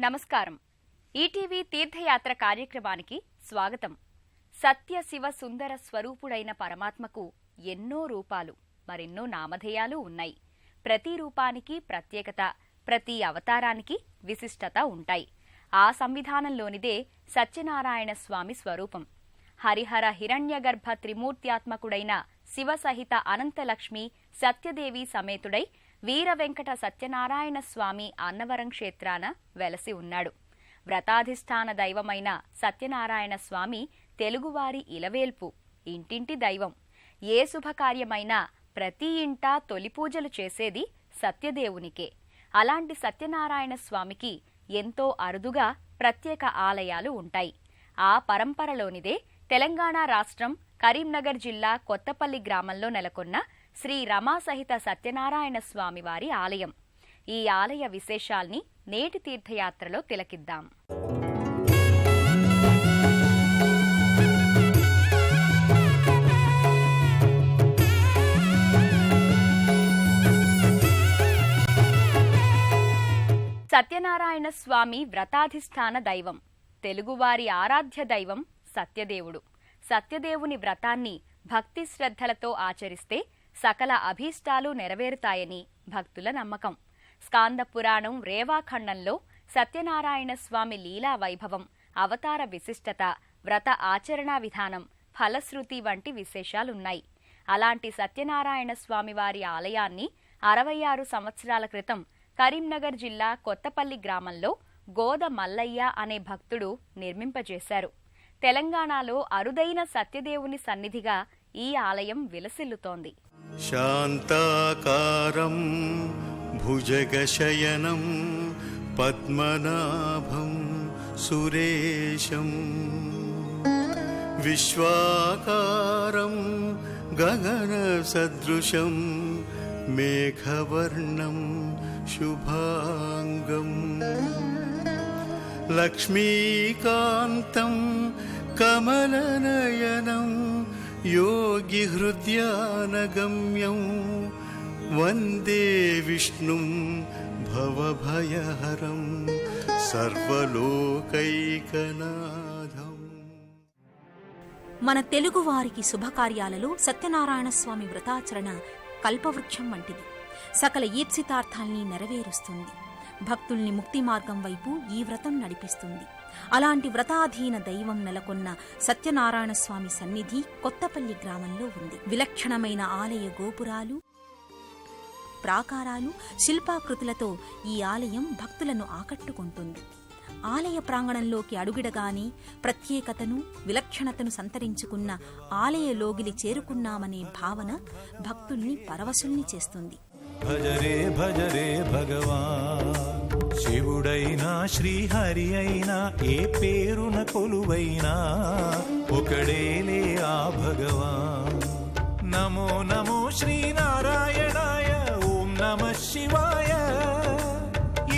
నమస్కారం. ఈటీవీ తీర్థయాత్ర కార్యక్రమానికి స్వాగతం. సత్య శివ సుందర స్వరూపుడైన పరమాత్మకు ఎన్నో రూపాలు, మరెన్నో నామధేయాలు ఉన్నాయి. ప్రతి రూపానికి ప్రత్యేకత, ప్రతి అవతారానికి విశిష్టత ఉంటాయి. ఆ సంవిధానంలోనిదే సత్యనారాయణ స్వామి స్వరూపం. హరిహర హిరణ్యగర్భ త్రిమూర్త్యాత్మకుడైన శివసహిత అనంతలక్ష్మి సత్యదేవి సమేతుడై వీర వెంకట సత్యనారాయణ స్వామి అన్నవరం క్షేత్రాన వెలసి ఉన్నాడు. వ్రతాధిష్టాన దైవమైన సత్యనారాయణ స్వామి తెలుగువారి ఇలవేల్పు, ఇంటింటి దైవం. ఏ శుభకార్యమైనా ప్రతి ఇంటా తొలి పూజలు చేసేది సత్యదేవునికే. అలాంటి సత్యనారాయణ స్వామికి ఎంతో అరుదుగా ప్రత్యేక ఆలయాలు ఉంటాయి. ఆ పరంపరలోనిదే తెలంగాణ రాష్ట్రం కరీంనగర్ జిల్లా కొత్తపల్లి గ్రామంలో నెలకొన్న శ్రీ రమాసహిత సత్యనారాయణ స్వామివారి ఆలయం. ఈ ఆలయ విశేషాల్ని నేటి తీర్థయాత్రలో తిలకిద్దాం. సత్యనారాయణ స్వామి వ్రతాధిష్టాన దైవం. తెలుగువారి ఆరాధ్య దైవం సత్యదేవుడు. సత్యదేవుని వ్రతాన్ని భక్తి శ్రద్ధలతో ఆచరిస్తే సకల అభీష్టాలు నెరవేరుతాయని భక్తుల నమ్మకం. స్కాంద పురాణం రేవాఖండంలో సత్యనారాయణ స్వామి లీలా వైభవం, అవతార విశిష్టత, వ్రత ఆచరణా విధానం, ఫలశ్రుతి వంటి విశేషాలున్నాయి. అలాంటి సత్యనారాయణ స్వామివారి ఆలయాన్ని 66 సంవత్సరాల క్రితం కరీంనగర్ జిల్లా కొత్తపల్లి గ్రామంలో గోద మల్లయ్య అనే భక్తుడు నిర్మింపజేశారు. తెలంగాణలో అరుదైన సత్యదేవుని సన్నిధిగా ఈ ఆలయం విలసిల్లుతోంది. శాంతాకారం భుజగశయనం పద్మనాభం సురేశం విశ్వాకారం గగన సదృశం మేఘవర్ణం శుభాంగం లక్ష్మీకాంతం కమలనయనం యోగి హృద్యానగమ్యం వందే విష్ణుం భవభయహరం సర్వలోకైకనాథం. మన తెలుగువారికి శుభకార్యాలలో సత్యనారాయణ స్వామి వ్రతాచరణ కల్పవృక్షం వంటిది. సకల ఈప్సితార్థాల్ని నెరవేరుస్తుంది. భక్తుల్ని ముక్తి మార్గం వైపు ఈ వ్రతం నడిపిస్తుంది. అలాంటి వ్రతాధీన దైవం నెలకొన్న సత్యనారాయణ స్వామి సన్నిధి కొత్తపల్లి గ్రామంలో ఉంది. విలక్షణమైన ఆలయ గోపురాలు, ప్రాకారాలు, శిల్పాకృతులతో ఈ ఆలయం భక్తులను ఆకట్టుకుంటుంది. ఆలయ ప్రాంగణంలోకి అడుగిడగానే ప్రత్యేకతను, విలక్షణతను సంతరించుకున్న ఆలయ లోగిలి చేరుకున్నామనే భావన భక్తుల్ని పరవశుల్ని చేస్తుంది. భజరే భజరే భగవాన్, శివుడైనా శ్రీహరి అయినా ఏ పేరున కొలువైనా ఒకడేలే ఆ భగవాన్. నమో నమో శ్రీనారాయణాయ, ఓం నమః శివాయ.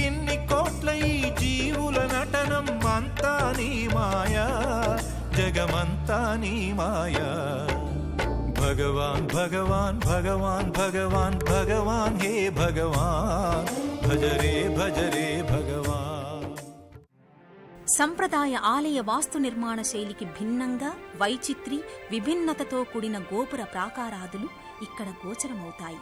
ఇన్ని కోట్ల ఈ జీవుల నటనం అంతా నీ మాయా, జగమంతా నీ మాయా. భగవాన్ భగవాన్ భగవాన్ భగవాన్ భగవాన్ హే భగవాన్, భజరే భజరే భగవాన్. సంప్రదాయ ఆలయ వాస్తు నిర్మాణ శైలికి భిన్నంగా వైచిత్రి, విభిన్నతతో కూడిన గోపుర ప్రాకారాదులు ఇక్కడ గోచరమవుతాయి.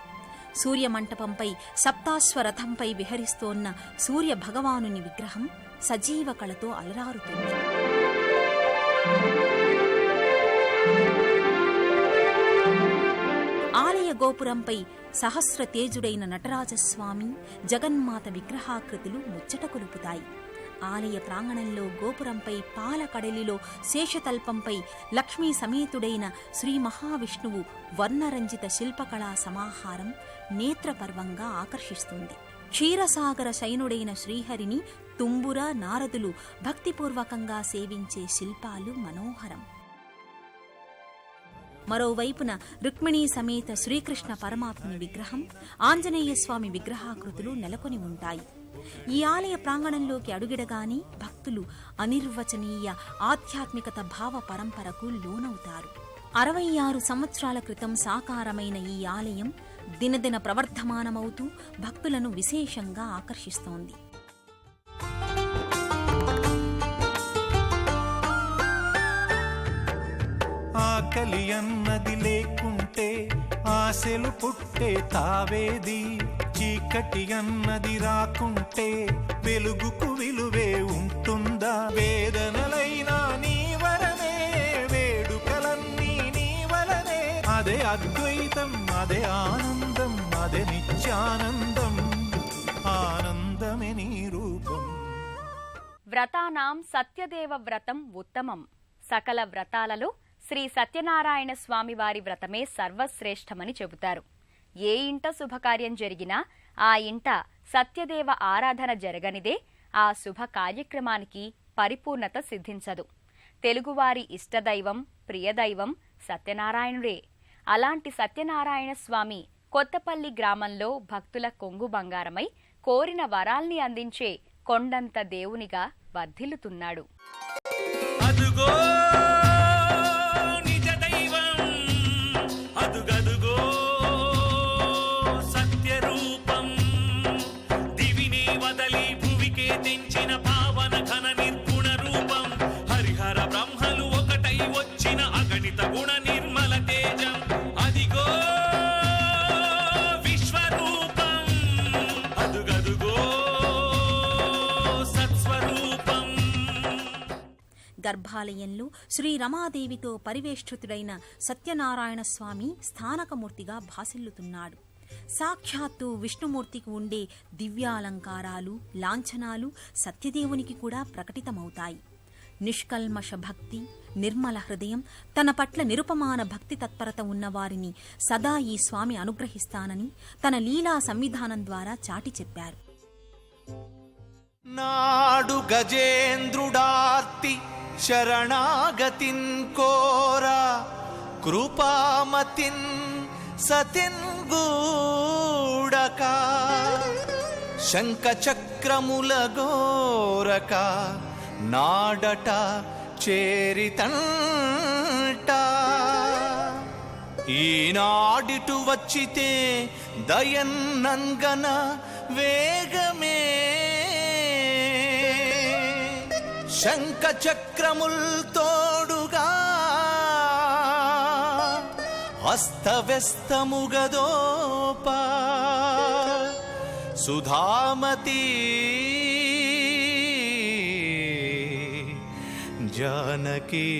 సూర్యమంటపంపై సప్తాశ్వరథంపై విహరిస్తోన్న సూర్య భగవానుని విగ్రహం సజీవ కళతో అలరారుతుంది. ఆలయ గోపురంపై సహస్ర తేజుడైన నటరాజస్వామి, జగన్మాత విగ్రహాకృతులు ముచ్చట కొలుపుతాయి. ఆలయ ప్రాంగణంలో గోపురంపై పాల కడలిలో శేషతల్పంపై లక్ష్మీ సమేతుడైన శ్రీ మహావిష్ణువు వర్ణరంజిత శిల్పకళా సమాహారం నేత్రపర్వంగా ఆకర్షిస్తుంది. క్షీరసాగర శయనుడైన శ్రీహరిని తుంబుర, నారదులు భక్తిపూర్వకంగా సేవించే శిల్పాలు మనోహరం. మరోవైపున రుక్మిణీ సమేత శ్రీకృష్ణ పరమాత్ముని విగ్రహం, ఆంజనేయ స్వామి విగ్రహాకృతులు నెలకొని ఉంటాయి. ఈ ఆలయ ప్రాంగణంలోకి అడుగిడగానే భక్తులు అనిర్వచనీయ ఆధ్యాత్మికత భావ పరంపరకు లోనవుతారు. 66 సంవత్సరాల క్రితం సాకారమైన ఈ ఆలయం దినదిన ప్రవర్ధమానమవుతూ భక్తులను విశేషంగా ఆకర్షిస్తోంది. ఆకలి అన్నది లేకుంటే ఆశలు పుట్టే తావేది, చీకటి అన్నది రాకుంటే వెలుగుకు విలువే ఉంటుందా? వేదనలైనా నీ వలనే, వేడుకలన్నీ నీ వలనే. అదే అద్వైతం, అదే ఆనందం, అదే నిత్యానందం, ఆనందమే నీ రూపం. వ్రతానాం సత్యదేవ వ్రతం ఉత్తమం. సకల వ్రతాలలో శ్రీ సత్యనారాయణ స్వామి వారి వ్రతమే సర్వశ్రేష్టమని చెబుతారు. ఏ ఇంట శుభకార్యం జరిగినా ఆ ఇంట సత్యదేవ ఆరాధన జరగనిదే ఆ శుభ కార్యక్రమానికి పరిపూర్ణత సిద్ధించదు. తెలుగువారి ఇష్టదైవం, ప్రియదైవం సత్యనారాయణుడే. అలాంటి సత్యనారాయణ స్వామి కొత్తపల్లి గ్రామంలో భక్తుల కొంగు బంగారమై కోరిన వరాల్ని అందించే కొండంత దేవునిగా వర్ధిల్లుతున్నాడు. అదుగో నిజ దైవం, అదుగదుగో సత్య రూపం, దివినే వదలి భువికే తెంచిన పావన ఘన నిర్గుణ రూపం, హరిహర బ్రహ్మలు ఒకటై వచ్చిన అగణిత గుణ నిర్మల తేజం, అదిగో విశ్వరూపం, అదుగదుగో సత్స్వరూపం. గర్భాలయంలో శ్రీ రమాదేవితో పరివేష్టితుడైన సత్యనారాయణ స్వామి స్థానకమూర్తిగా భాసిల్లుతున్నాడు. సాక్షాత్తు విష్ణుమూర్తికి ఉండే దివ్యాలంకారాలు, లాంఛనాలు సత్యదేవునికి కూడా ప్రకటితమవుతాయి. నిష్కల్మష భక్తి, నిర్మల హృదయం, తన పట్ల నిరుపమాన భక్తి తత్పరత ఉన్నవారిని సదా ఈ స్వామి అనుగ్రహిస్తానని తన లీలా సంవిధానం ద్వారా చాటి చెప్పారు. నాడు గజేంద్రుడార్తి శరణాగతిన్ కోరా, కృపామతిన్ సతిన్ గూడక, శంఖ చక్రముల గోరక, నాడట చేరితంట. ఈనాడిటు వచ్చితే దయన్నంగన వేగమే, శంఖ చక్రముల్ తోడుగా హస్తవ్యస్తముగదోపా, సుధామతి జానకీపతి.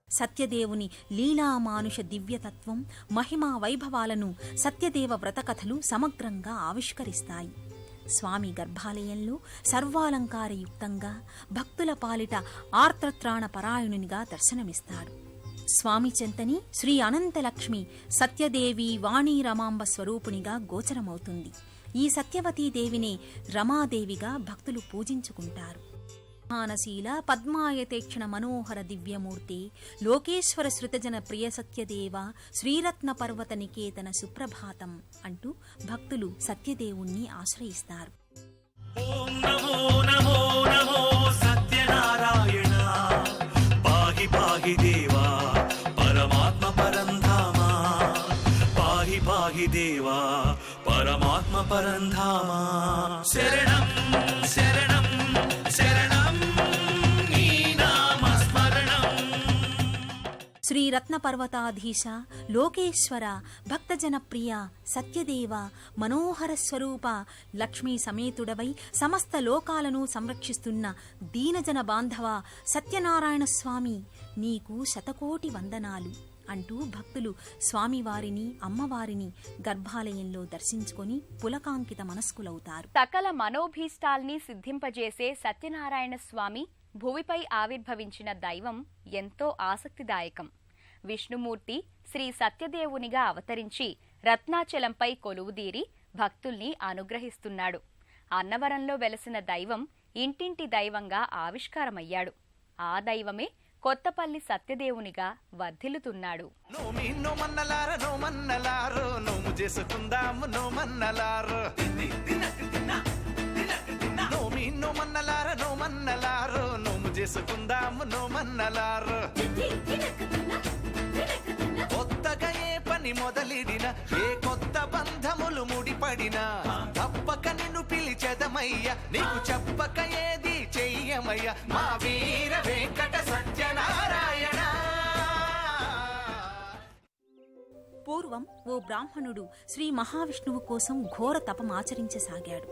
సత్యదేవుని లీలామానుష దివ్యతత్వం, మహిమా వైభవాలను సత్యదేవ వ్రతకథలు సమగ్రంగా ఆవిష్కరిస్తాయి. స్వామి గర్భాలయంలో సర్వాలంకారయుక్తంగా భక్తుల పాలిట ఆర్తత్రాణ పరాయణునిగా దర్శనమిస్తాడు. స్వామి చెంతని శ్రీ అనంతలక్ష్మి సత్యదేవి వాణీ రమాంబ స్వరూపునిగా గోచరమవుతుంది. ఈ సత్యవతీదేవినే రమాదేవిగా భక్తులు పూజించుకుంటారు. మానశీల పద్మాయతేక్షణ మనోహర దివ్యమూర్తి, లోకేశ్వర శృతజన ప్రియ సత్యదేవ, శ్రీరత్న పర్వత నికేతన సుప్రభాతం అంటూ భక్తులు సత్యదేవుణ్ణి ఆశ్రయిస్తారు. ఓం నమో నమో నమో సత్యనారాయణ, పాహి పాహి దేవా పరమాత్మ పరంధామా, పాహి పాహి దేవా పరమాత్మ పరంధామా. శరణం శరణం శరణం నీ నామ స్మరణం. శ్రీ రత్న పర్వతాధీశ, లోకేశ్వర, భక్తజన ప్రియ, సత్యదేవ, మనోహర స్వరూప, లక్ష్మీ సమేతుడవై సమస్త లోకాలను సంరక్షిస్తున్న దీనజన బాంధవ సత్యనారాయణ స్వామి, నీకు శతకోటి వందనాలు అంటూ భక్తులు స్వామివారిని, అమ్మవారిని గర్భాలయంలో దర్శించుకొని పులకాంకిత మనస్కులవుతారు. సకల మనోభీష్టాల్ని సిద్ధింపజేసే సత్యనారాయణ స్వామి భువిపై ఆవిర్భవించిన దైవం ఎంతో ఆసక్తిదాయకం. విష్ణుమూర్తి శ్రీ సత్యదేవునిగా అవతరించి రత్నాచలంపై కొలువుదీరి భక్తుల్ని అనుగ్రహిస్తున్నాడు. అన్నవరంలో వెలసిన దైవం ఇంటింటి దైవంగా ఆవిష్కారమయ్యాడు. ఆ దైవమే కొత్తపల్లి సత్యదేవునిగా వర్ధిల్లుతున్నాడు. కొత్తగా ఏ పని మొదలిడిన, ఏ కొత్త బంధములు ముడిపడినా రామయ్య నీకు చెప్పక ఏది చెయ్యమయ్య మా వీర వెంకట సత్యనారాయణ. పూర్వం ఓ బ్రాహ్మణుడు శ్రీ మహావిష్ణువు కోసం ఘోర తపం ఆచరించసాగాడు.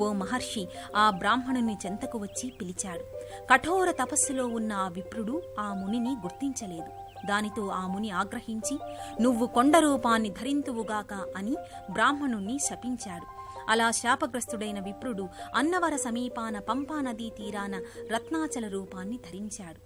ఓ మహర్షి ఆ బ్రాహ్మణుని చెంతకు వచ్చి పిలిచాడు. కఠోర తపస్సులో ఉన్న ఆ విప్రుడు ఆ మునిని గుర్తించలేదు. దానితో ఆ ముని ఆగ్రహించి నువ్వు కొండ రూపాన్ని ధరింతువుగాక అని బ్రాహ్మణుణ్ణి శపించాడు. అలా శాపగ్రస్తుడైన విప్రుడు అన్నవర సమీపాన పంపానదీ తీరాన రత్నాచల రూపాన్ని ధరించాడు.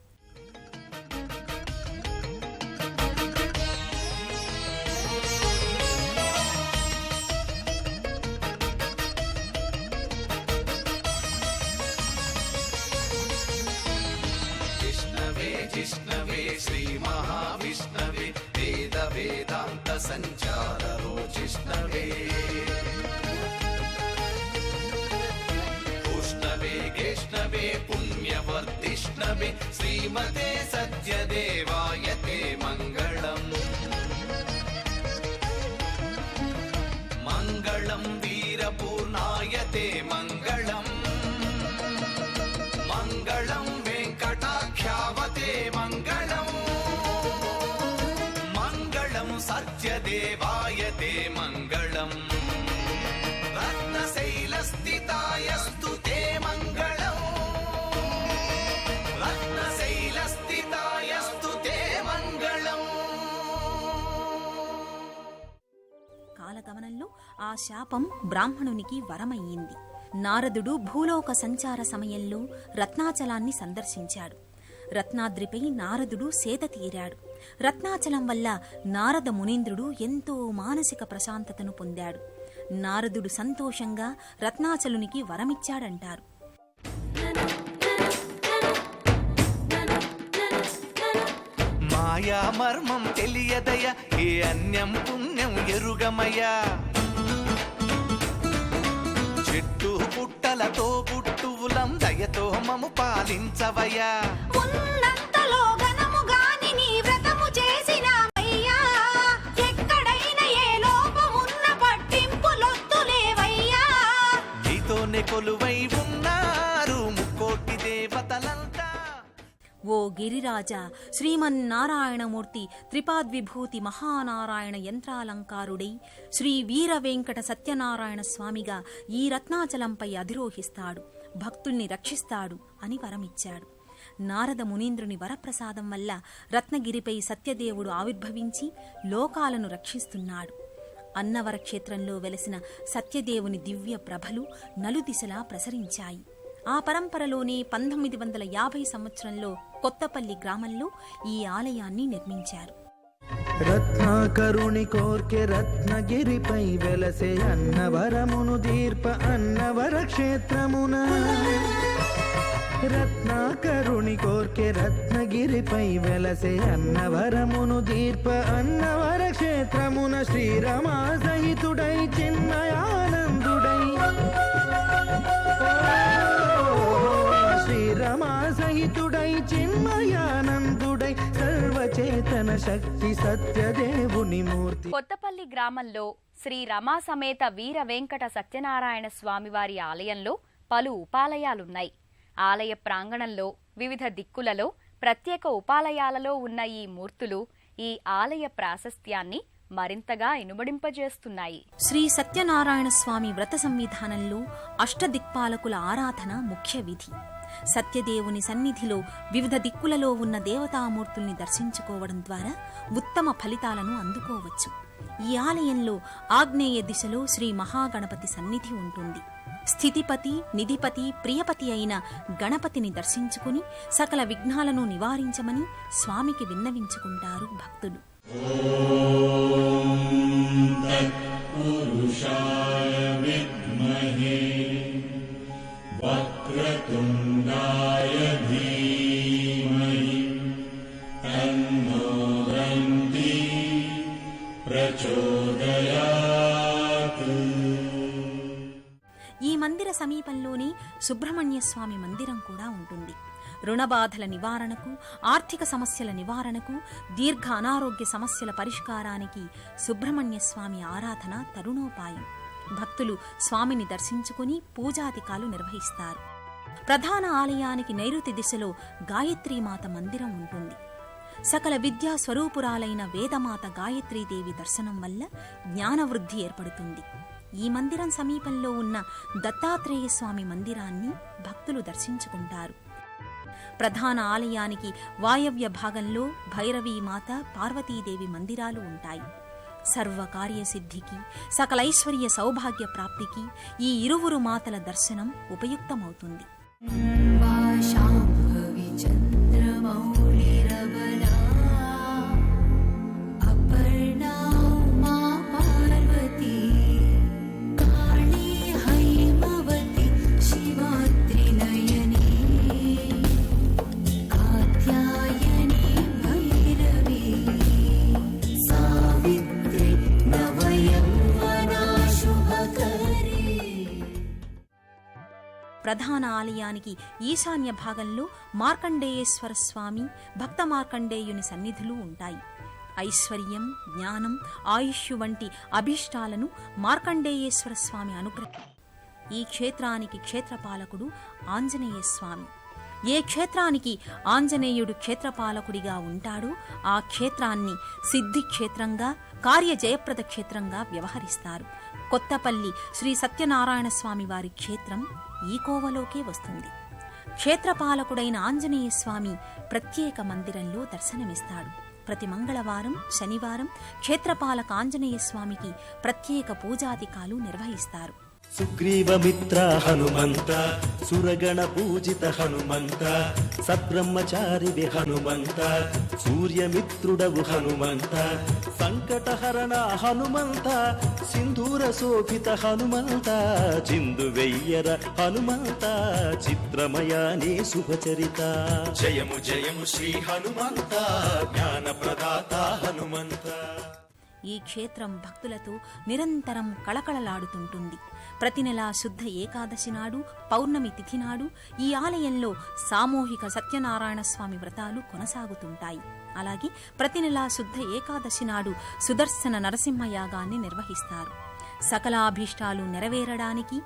జిష్ణవే శ్రీ మహావిష్ణవే వేద వేదాంత సంచారో జిష్ణవే ఉష్ణవే గేష్ణవే పుణ్యవర్ధిష్ణవే శ్రీమతే సత్యదేవాయతే మంగళం. మంగళం వీరపూర్ణాయతే మంగళం. మంగళం వెంకటాఖ్యావతే మంగళం. మంగళం సత్యదేవాయతే మంగళం. రత్నశైలస్థితాయస్తు తే మంగళం. రత్నశైలస్థితాయస్తు తే మంగళం. కాలగమనంలో ఆ శాపం బ్రాహ్మణునికి వరమయ్యింది. నారదుడు భూలోక సంచార సమయంలో రత్నాచలాన్ని సందర్శించాడు. రత్నాద్రిపై నారదుడు సేద తీరాడు. రత్నాచలం వల్ల నారద మునీంద్రుడు ఎంతో మానసిక ప్రశాంతతను పొందాడు. నారదుడు సంతోషంగా రత్నాచలునికి వరమిచ్చాడంటారు. మాయా మర్మం తెలియదయ ఏ అన్యం పుణ్యం ఎరుగమయ్యా. చెట్టు పుట్టలతో పుట్టువులం దయతో మము పాలించవయ్యా. ఉన్నంతలో ఘనముగాని నీ వ్రతము చేసినావయ్యా. ఎక్కడైనా ఏ లోపమున్న పట్టింపులొద్దులేవయ్యా. నీతోనే కొలువై ఉన్నారు ముక్కోటి దేవతలంతా. ఓ గిరిరాజా, శ్రీమన్నారాయణమూర్తి త్రిపాద్విభూతి మహానారాయణ యంత్రాలంకారుడై శ్రీ వీర వెంకట సత్యనారాయణ స్వామిగా ఈ రత్నాచలంపై అధిరోహిస్తాడు, భక్తుల్ని రక్షిస్తాడు అని వరమిచ్చాడు. నారద మునీంద్రుని వరప్రసాదం వల్ల రత్నగిరిపై సత్యదేవుడు ఆవిర్భవించి లోకాలను రక్షిస్తున్నాడు. అన్నవర క్షేత్రంలో వెలసిన సత్యదేవుని దివ్య ప్రభలు నలుదిశలా ప్రసరించాయి. ఆ పరంపరలోనే 1950 సంవత్సరంలో కొత్తపల్లి గ్రామంలో ఈ ఆలయాన్ని నిర్మించారు. రత్నాకరుని కోర్కె రత్నగిరిపై వెలసే అన్నవరమును దీర్ప అన్నవర క్షేత్రమున. రత్నాకరుని కోర్కె రత్నగిరిపై వెలసే అన్నవరమును దీర్ప అన్నవర క్షేత్రమున. శ్రీరమా సహితుడై చిన్మయానందుడై శ్రీరమా సహితుడై చిన్మయానందుడై సర్వచేతన శక్తి సత్యదేవుని మూర్తి. కొత్తపల్లి గ్రామంలో శ్రీ రమా సమేత వీర వెంకట సత్యనారాయణ స్వామివారి ఆలయంలో పలు ఉపాలయాలున్నాయి. ఆలయ ప్రాంగణంలో వివిధ దిక్కులలో ప్రత్యేక ఉపాలయాలలో ఉన్న ఈ మూర్తులు ఈ ఆలయ ప్రాశస్త్యాన్ని మరింతగా ఇనుమడింపజేస్తున్నాయి. శ్రీ సత్యనారాయణ స్వామి వ్రత సంవిధానంలో అష్టదిక్పాలకుల ఆరాధన ముఖ్య విధి. సత్యదేవుని సన్నిధిలో వివిధ దిక్కులలో ఉన్న దేవతామూర్తుల్ని దర్శించుకోవడం ద్వారా ఉత్తమ ఫలితాలను అందుకోవచ్చు. ఈ ఆలయంలో ఆగ్నేయ దిశలో శ్రీ మహాగణపతి సన్నిధి ఉంటుంది. స్థితిపతి, నిధిపతి, ప్రియపతి అయిన గణపతిని దర్శించుకుని సకల విఘ్నాలను నివారించమని స్వామికి విన్నవించుకుంటారు భక్తులు. ఈ మందిర సమీపంలోనే సుబ్రహ్మణ్య స్వామి మందిరం కూడా ఉంటుంది. రుణబాధల నివారణకు, ఆర్థిక సమస్యల నివారణకు, దీర్ఘ అనారోగ్య సమస్యల పరిష్కారానికి సుబ్రహ్మణ్య స్వామి ఆరాధన తరుణోపాయం. భక్తులు స్వామిని దర్శించుకుని పూజాధికాలు నిర్వహిస్తారు. ప్రధాన ఆలయానికి నైరుతి దిశలో గాయత్రీమాత మందిరం ఉంటుంది. సకల విద్యా స్వరూపురాలైన వేదమాత గాయత్రీదేవి దర్శనం వల్ల జ్ఞానవృద్ధి ఏర్పడుతుంది. ఈ మందిరం సమీపంలో ఉన్న దత్తాత్రేయ స్వామి మందిరాన్ని భక్తులు దర్శించుకుంటారు. ప్రధాన ఆలయానికి వాయవ్య భాగంలో భైరవీమాత, పార్వతీదేవి మందిరాలు ఉంటాయి. సర్వకార్యసిద్ధికి, సకలైశ్వర్య సౌభాగ్య ప్రాప్తికి ఈ ఇరువురు మాతల దర్శనం ఉపయుక్తమవుతుంది. ప్రధాన ఆలయానికి ఈశాన్య భాగంలో మార్కండేయేశ్వర స్వామి, భక్త మార్కండేయుని సన్నిధులు ఉంటాయి. ఐశ్వర్యం, జ్ఞానం, ఆయుష్ వంటి అభీష్టాలను మార్కండేయేశ్వర స్వామి అనుగ్రహం. ఈ క్షేత్రానికి క్షేత్రపాలకుడు ఆంజనేయ స్వామి. ఏ క్షేత్రానికి ఆంజనేయుడు క్షేత్రపాలకుడిగా ఉంటాడో ఆ క్షేత్రాన్ని సిద్ధి క్షేత్రంగా, కార్యజయప్రద క్షేత్రంగా వ్యవహరిస్తారు. కొత్తపల్లి శ్రీ సత్యనారాయణ స్వామి వారి క్షేత్రం ఈ కోవలోకే వస్తుంది. క్షేత్రపాలకుడైన ఆంజనేయ స్వామి ప్రత్యేక మందిరంలో దర్శనమిస్తాడు. ప్రతి మంగళవారం, శనివారం క్షేత్రపాలక ఆంజనేయ స్వామికి ప్రత్యేక పూజాధికాలు నిర్వహిస్తారు. సుగ్రీవమిత్ర హనుమంత, సురగణ పూజిత హనుమంత, సబ్రహ్మచారివి హనుమంత, సూర్యమిత్రుడవు హనుమంత, సంకటహరణ హనుమంత, సింధూర శోభిత హనుమంత, చిందు వెయ్యర హనుమంత, చిత్రమయాని శుభచరిత. జయము జయము శ్రీ హనుమంత, జ్ఞాన ప్రదాత హనుమంత. ఈ క్షేత్రం భక్తులతో నిరంతరం కళకళలాడుతుంటుంది. ప్రతి నెలా శుద్ధ ఏకాదశి నాడు, పౌర్ణమి తిథి నాడు ఈ ఆలయంలో సామూహిక సత్యనారాయణ స్వామి వ్రతాలు కొనసాగుతుంటాయి. అలాగే ప్రతి నెలా శుద్ధ ఏకాదశి నాడు సుదర్శన నరసింహయాగాన్ని నిర్వహిస్తారు. సకలాభీష్టాలు నెరవేరడానికి,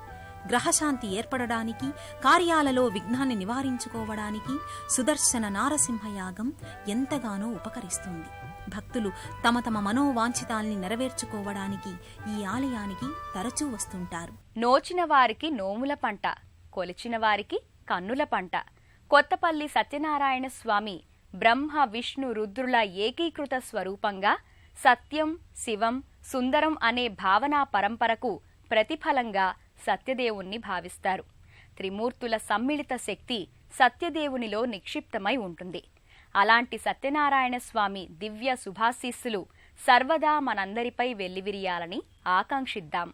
గ్రహశాంతి ఏర్పడడానికి, కార్యాలలో విఘ్నాన్ని నివారించుకోవడానికి సుదర్శన నారసింహయాగం ఎంతగానో ఉపకరిస్తుంది. భక్తులు తమ తమ మనోవాంఛితాల్ని నెరవేర్చుకోవడానికి ఈ ఆలయానికి తరచూ వస్తుంటారు. నోచిన వారికి నోముల పంట, కొలిచిన వారికి కన్నుల పంట. కొత్తపల్లి సత్యనారాయణ స్వామి బ్రహ్మ, విష్ణు, రుద్రుల ఏకీకృత స్వరూపంగా సత్యం, శివం, సుందరం అనే భావనా పరంపరకు ప్రతిఫలంగా సత్యదేవుణ్ణి భావిస్తారు. త్రిమూర్తుల సమ్మిళిత శక్తి సత్యదేవునిలో నిక్షిప్తమై ఉంటుంది. అలాంటి సత్యనారాయణ స్వామి దివ్య శుభాశీస్సులు సర్వదా మనందరిపై వెల్లివిరియాలని ఆకాంక్షిద్దాం.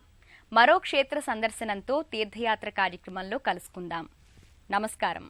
మరో క్షేత్ర సందర్శనంతో తీర్థయాత్ర కార్యక్రమంలో కలుసుకుందాం. నమస్కారం.